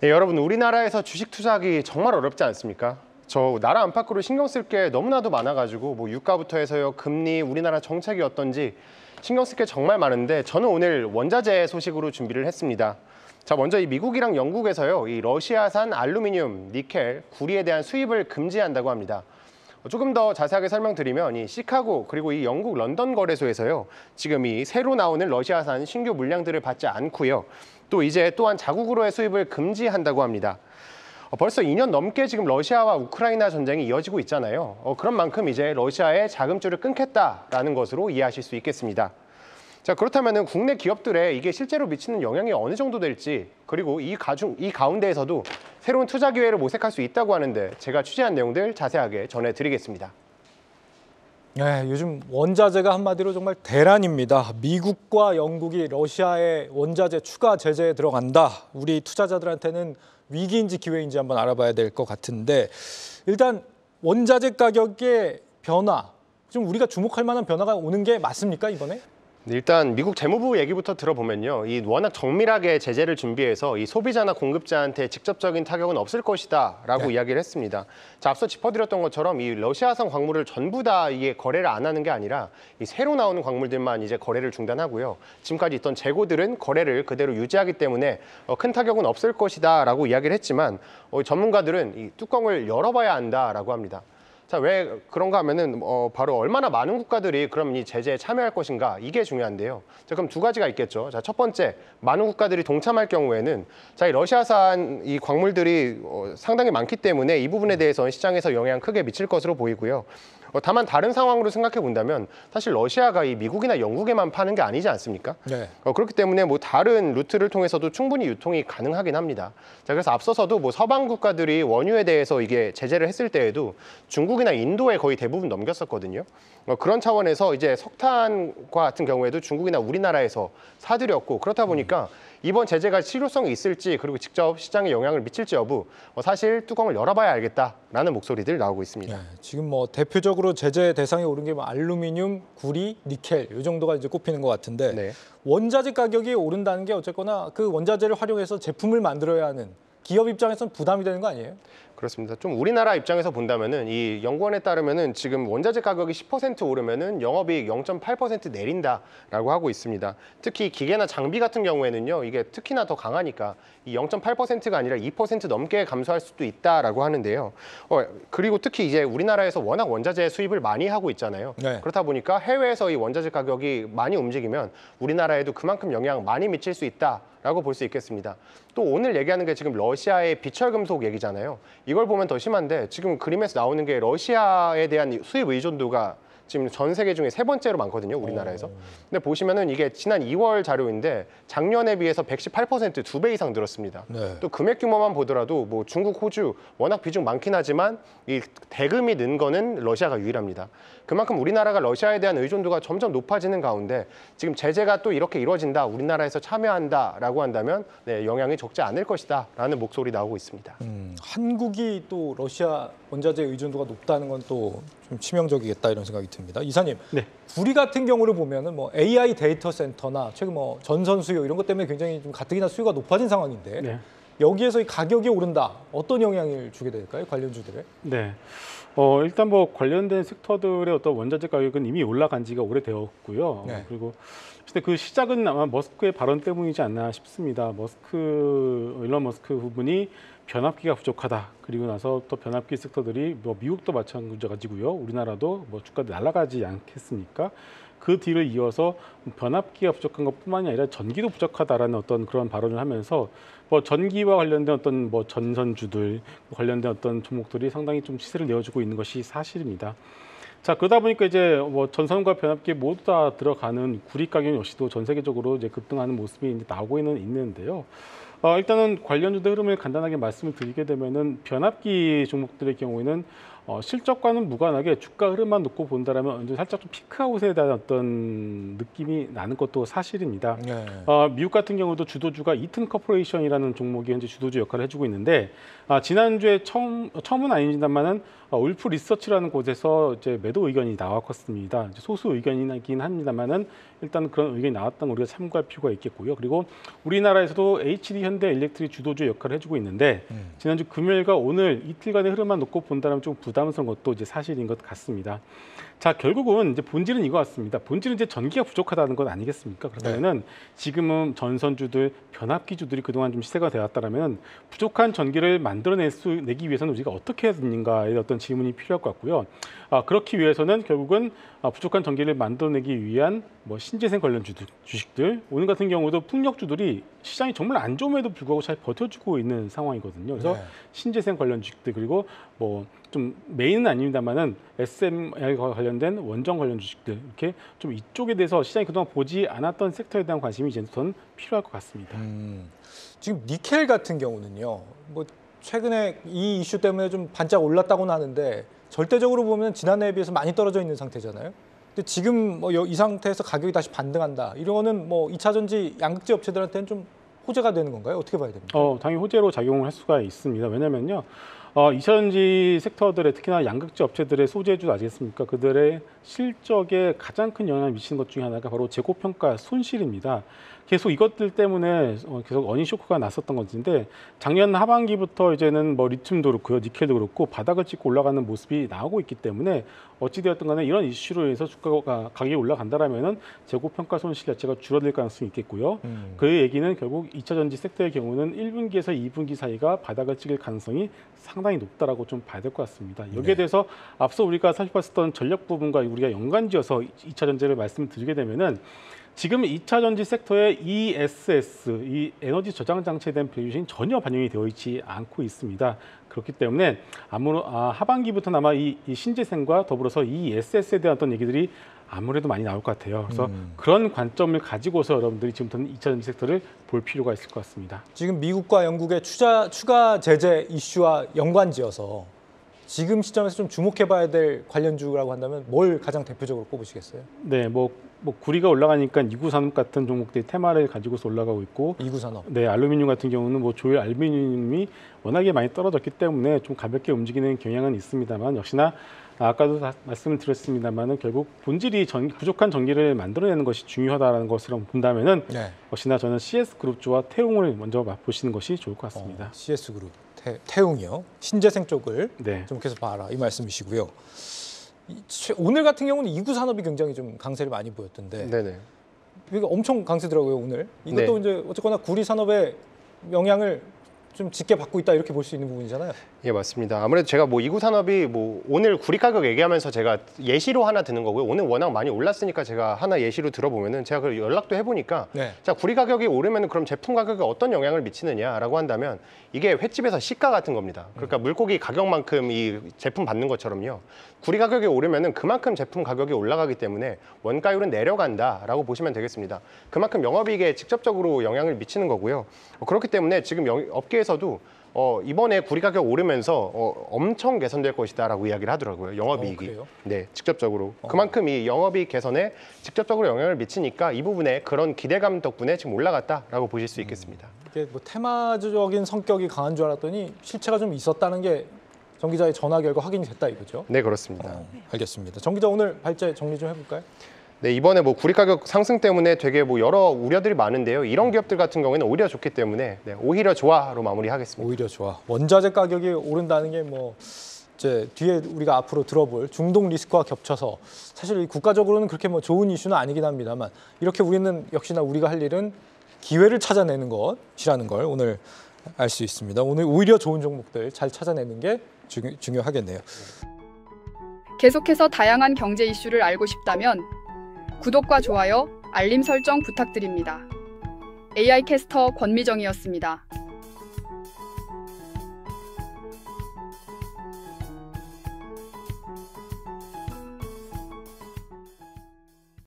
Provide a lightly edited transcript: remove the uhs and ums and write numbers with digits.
네, 여러분 우리나라에서 주식 투자하기 정말 어렵지 않습니까? 저 나라 안팎으로 신경 쓸 게 너무나도 많아가지고 뭐 유가부터 해서요, 금리, 우리나라 정책이 어떤지 신경 쓸 게 정말 많은데 저는 오늘 원자재 소식으로 준비를 했습니다. 자, 먼저 이 미국이랑 영국에서요, 이 러시아산 알루미늄, 니켈, 구리에 대한 수입을 금지한다고 합니다. 조금 더 자세하게 설명드리면 이 시카고 그리고 이 영국 런던 거래소에서요, 지금 이 새로 나오는 러시아산 신규 물량들을 받지 않고요, 또 이제 또한 자국으로의 수입을 금지한다고 합니다. 벌써 2년 넘게 지금 러시아와 우크라이나 전쟁이 이어지고 있잖아요. 그런 만큼 이제 러시아의 자금줄을 끊겠다라는 것으로 이해하실 수 있겠습니다. 자, 그렇다면 국내 기업들에 이게 실제로 미치는 영향이 어느 정도 될지, 그리고 이 가운데에서도 새로운 투자 기회를 모색할 수 있다고 하는데 제가 취재한 내용들 자세하게 전해드리겠습니다. 네, 요즘 원자재가 한마디로 정말 대란입니다. 미국과 영국이 러시아의 원자재 추가 제재에 들어간다. 우리 투자자들한테는 위기인지 기회인지 한번 알아봐야 될 것 같은데, 일단 원자재 가격의 변화, 좀 우리가 주목할 만한 변화가 오는 게 맞습니까, 이번에? 일단 미국 재무부 얘기부터 들어보면요, 이 워낙 정밀하게 제재를 준비해서 이 소비자나 공급자한테 직접적인 타격은 없을 것이다라고 이야기를 했습니다. 자, 앞서 짚어드렸던 것처럼 이 러시아산 광물을 전부 다 이게 거래를 안 하는 게 아니라 이 새로 나오는 광물들만 이제 거래를 중단하고요. 지금까지 있던 재고들은 거래를 그대로 유지하기 때문에 큰 타격은 없을 것이다라고 이야기를 했지만 전문가들은 이 뚜껑을 열어봐야 한다라고 합니다. 자, 왜 그런가 하면은 바로 얼마나 많은 국가들이 그럼 이 제재에 참여할 것인가, 이게 중요한데요. 자, 그럼 두 가지가 있겠죠. 자, 첫 번째, 많은 국가들이 동참할 경우에는 자, 이 러시아산 이 광물들이 상당히 많기 때문에 이 부분에 대해서는 시장에서 영향 크게 미칠 것으로 보이고요. 다만 다른 상황으로 생각해 본다면 사실 러시아가 이 미국이나 영국에만 파는 게 아니지 않습니까? 네. 그렇기 때문에 뭐 다른 루트를 통해서도 충분히 유통이 가능하긴 합니다. 자, 그래서 앞서서도 뭐 서방 국가들이 원유에 대해서 이게 제재를 했을 때에도 중국이나 인도에 거의 대부분 넘겼었거든요. 그런 차원에서 이제 석탄과 같은 경우에도 중국이나 우리나라에서 사들였고, 그렇다 보니까 이번 제재가 실효성이 있을지, 그리고 직접 시장에 영향을 미칠지 여부, 사실 뚜껑을 열어봐야 알겠다라는 목소리들 나오고 있습니다. 네, 지금 뭐 대표적으로 제재 대상에 오른 게 뭐 알루미늄, 구리, 니켈 이 정도가 이제 꼽히는 것 같은데, 네. 원자재 가격이 오른다는 게 어쨌거나 그 원자재를 활용해서 제품을 만들어야 하는 기업 입장에서는 부담이 되는 거 아니에요? 그렇습니다. 좀 우리나라 입장에서 본다면은 이 연구원에 따르면은 지금 원자재 가격이 10% 오르면은 영업이익 0.8% 내린다라고 하고 있습니다. 특히 기계나 장비 같은 경우에는요, 이게 특히나 더 강하니까 이 0.8%가 아니라 2% 넘게 감소할 수도 있다라고 하는데요. 그리고 특히 이제 우리나라에서 워낙 원자재 수입을 많이 하고 있잖아요. 네. 그렇다 보니까 해외에서 이 원자재 가격이 많이 움직이면 우리나라에도 그만큼 영향 많이 미칠 수 있다라고 볼 수 있겠습니다. 또 오늘 얘기하는 게 지금 러시아의 비철금속 얘기잖아요. 이걸 보면 더 심한데 지금 그림에서 나오는 게 러시아에 대한 수입 의존도가 지금 전 세계 중에 세 번째로 많거든요, 우리나라에서. 근데 보시면은 이게 지난 2월 자료인데 작년에 비해서 118% 2배 이상 늘었습니다. 네. 또 금액 규모만 보더라도 뭐 중국, 호주 워낙 비중 많긴 하지만 이 대금이 는 거는 러시아가 유일합니다. 그만큼 우리나라가 러시아에 대한 의존도가 점점 높아지는 가운데 지금 제재가 또 이렇게 이루어진다, 우리나라에서 참여한다라고 한다면 네, 영향이 적지 않을 것이다라는 목소리 나오고 있습니다. 한국이 또 러시아 원자재 의존도가 높다는 건 또 좀 치명적이겠다 이런 생각이 듭니다. 이사님, 네. 구리 같은 경우를 보면은 뭐 AI 데이터 센터나 최근 뭐 전선 수요 이런 것 때문에 굉장히 좀 가뜩이나 수요가 높아진 상황인데, 네. 여기에서 이 가격이 오른다, 어떤 영향을 주게 될까요, 관련주들에? 네. 일단 뭐 관련된 섹터들의 어떤 원자재 가격은 이미 올라간 지가 오래되었고요. 네. 그리고 그 시작은 아마 머스크의 발언 때문이지 않나 싶습니다. 일론 머스크 부분이 변압기가 부족하다. 그리고 나서 또 변압기 섹터들이 뭐 미국도 마찬가지고요. 우리나라도 뭐 주가도 날아가지 않겠습니까? 그 뒤를 이어서 변압기가 부족한 것뿐만이 아니라 전기도 부족하다라는 어떤 그런 발언을 하면서 뭐 전기와 관련된 어떤 뭐 전선주들 관련된 어떤 종목들이 상당히 좀 시세를 내어주고 있는 것이 사실입니다. 자, 그러다 보니까 이제 뭐 전선과 변압기 모두 다 들어가는 구리 가격 역시도 전 세계적으로 이제 급등하는 모습이 이제 나오고 있는데요. 일단은 관련주의 흐름을 간단하게 말씀을 드리게 되면은 변압기 종목들의 경우에는 실적과는 무관하게 주가 흐름만 놓고 본다라면 살짝 좀 피크아웃에 대한 어떤 느낌이 나는 것도 사실입니다. 네. 미국 같은 경우도 주도주가 이튼 커퍼레이션이라는 종목이 현재 주도주 역할을 해주고 있는데 지난주에 처음은 아닙니다만은 울프 리서치라는 곳에서 이제 매도 의견이 나왔었습니다. 소수 의견이긴 합니다만은 일단 그런 의견이 나왔다는 우리가 참고할 필요가 있겠고요. 그리고 우리나라에서도 HD 현대 일렉트릭 주도주 역할을 해주고 있는데 지난주 금요일과 오늘 이틀간의 흐름만 놓고 본다면 좀 부담스러운 것도 이제 사실인 것 같습니다. 자, 결국은 이제 본질은 이거 같습니다. 본질은 이제 전기가 부족하다는 건 아니겠습니까? 그러면은 지금은 전선주들, 변압기주들이 그동안 좀 시세가 되었다라면 부족한 전기를 만들어내기 위해서는 우리가 어떻게 해야 되는가에 어떤 질문이 필요할 것 같고요. 그렇기 위해서는 결국은 부족한 전기를 만들어내기 위한 뭐 신재생 관련 주식들, 오늘 같은 경우도 풍력주들이 시장이 정말 안 좋음에도 불구하고 잘 버텨주고 있는 상황이거든요. 그래서 신재생 관련 주식들 그리고 뭐 좀 메인은 아닙니다만은 SMR과 관련된 원전 관련 주식들 이렇게 좀 이쪽에 대해서 시장이 그동안 보지 않았던 섹터에 대한 관심이 이제 더 필요할 것 같습니다. 지금 니켈 같은 경우는요. 뭐 최근에 이 이슈 때문에 좀 반짝 올랐다고는 하는데 절대적으로 보면 지난해에 비해서 많이 떨어져 있는 상태잖아요. 근데 지금 뭐 이 상태에서 가격이 다시 반등한다. 이거는 뭐 2차 전지 양극재 업체들한테는 좀 호재가 되는 건가요? 어떻게 봐야 됩니까? 당연히 호재로 작용을 할 수가 있습니다. 왜냐면요. 2차 전지 섹터들의 특히나 양극재 업체들의 소재주 아시겠습니까? 그들의 실적에 가장 큰 영향을 미치는 것 중에 하나가 바로 재고평가 손실입니다. 계속 이것들 때문에 계속 어닝 쇼크가 났었던 것인데 작년 하반기부터 이제는 뭐 리튬도 그렇고요, 니켈도 그렇고 바닥을 찍고 올라가는 모습이 나오고 있기 때문에 어찌되었든 간에 이런 이슈로 인해서 주가가 가격이 올라간다라면은 재고평가 손실 자체가 줄어들 가능성이 있겠고요. 그 얘기는 결국 2차 전지 섹터의 경우는 1분기에서 2분기 사이가 바닥을 찍을 가능성이 상당히 높다라고 좀 봐야 될 것 같습니다. 여기에 대해서 앞서 우리가 살펴봤었던 전력 부분과 우리가 연관지어서 2차 전지를 말씀드리게 되면은 지금 2차 전지 섹터의 ESS, 이 에너지 저장 장치에 대한 밸류에이션이 전혀 반영이 되어 있지 않고 있습니다. 그렇기 때문에 하반기부터 아마 이 신재생과 더불어서 ESS에 대한 어떤 얘기들이 아무래도 많이 나올 것 같아요. 그래서 그런 관점을 가지고서 여러분들이 지금부터는 2차 전지 섹터를 볼 필요가 있을 것 같습니다. 지금 미국과 영국의 추가 제재 이슈와 연관지어서 지금 시점에서 좀 주목해봐야 될 관련주라고 한다면 뭘 가장 대표적으로 꼽으시겠어요? 네, 뭐 구리가 올라가니까 이구산업 같은 종목들이 테마를 가지고서 올라가고 있고, 이구산업. 네, 알루미늄 같은 경우는 뭐 조일 알루미늄이 워낙에 많이 떨어졌기 때문에 좀 가볍게 움직이는 경향은 있습니다만 역시나 아까도 말씀을 드렸습니다만은 결국 본질이 부족한 전기를 만들어내는 것이 중요하다는 것으로 본다면은 역시나 저는 CS 그룹주와 태웅을 먼저 맛보시는 것이 좋을 것 같습니다. CS 그룹 태웅이요. 신재생 쪽을 좀 계속 봐라 이 말씀이시고요. 오늘 같은 경우는 이구산업이 굉장히 좀 강세를 많이 보였던데. 네네. 이거 엄청 강세더라고요 오늘. 이것도 이제 어쨌거나 구리 산업의 영향을 좀 짙게 받고 있다 이렇게 볼 수 있는 부분이잖아요. 예, 맞습니다. 아무래도 제가 뭐 이구산업이 뭐 오늘 구리 가격 얘기하면서 제가 예시로 하나 드는 거고요. 오늘 워낙 많이 올랐으니까 제가 하나 예시로 들어보면은 제가 그 연락도 해보니까 자, 구리 가격이 오르면은 그럼 제품 가격에 어떤 영향을 미치느냐라고 한다면 이게 횟집에서 시가 같은 겁니다. 그러니까 물고기 가격만큼 이 제품 받는 것처럼요. 구리 가격이 오르면은 그만큼 제품 가격이 올라가기 때문에 원가율은 내려간다라고 보시면 되겠습니다. 그만큼 영업이익에 직접적으로 영향을 미치는 거고요. 그렇기 때문에 지금 업계에서도 이번에 구리 가격 오르면서 엄청 개선될 것이다라고 이야기를 하더라고요. 영업이익이. 네, 직접적으로. 그만큼 이 영업이익 개선에 직접적으로 영향을 미치니까 이 부분에 그런 기대감 덕분에 지금 올라갔다라고 보실 수 있겠습니다. 이게 뭐 테마적인 성격이 강한 줄 알았더니 실체가 좀 있었다는 게 정 기자의 전화 결과 확인이 됐다 이거죠? 네, 그렇습니다. 알겠습니다. 정 기자 오늘 발제 정리 좀 해볼까요? 네, 이번에 뭐 구리 가격 상승 때문에 되게 뭐 여러 우려들이 많은데요. 이런 기업들 같은 경우에는 오히려 좋기 때문에 오히려 좋아로 마무리하겠습니다. 오히려 좋아. 원자재 가격이 오른다는 게 뭐 이제 뒤에 우리가 앞으로 들어볼 중동 리스크와 겹쳐서 사실 국가적으로는 그렇게 뭐 좋은 이슈는 아니긴 합니다만 이렇게 우리는 역시나 우리가 할 일은 기회를 찾아내는 것이라는 걸 오늘 알 수 있습니다. 오늘 오히려 좋은 종목들 잘 찾아내는 게 중요하겠네요. 계속해서 다양한 경제 이슈를 알고 싶다면 구독과 좋아요, 알림 설정 부탁드립니다. AI 캐스터 권미정이었습니다.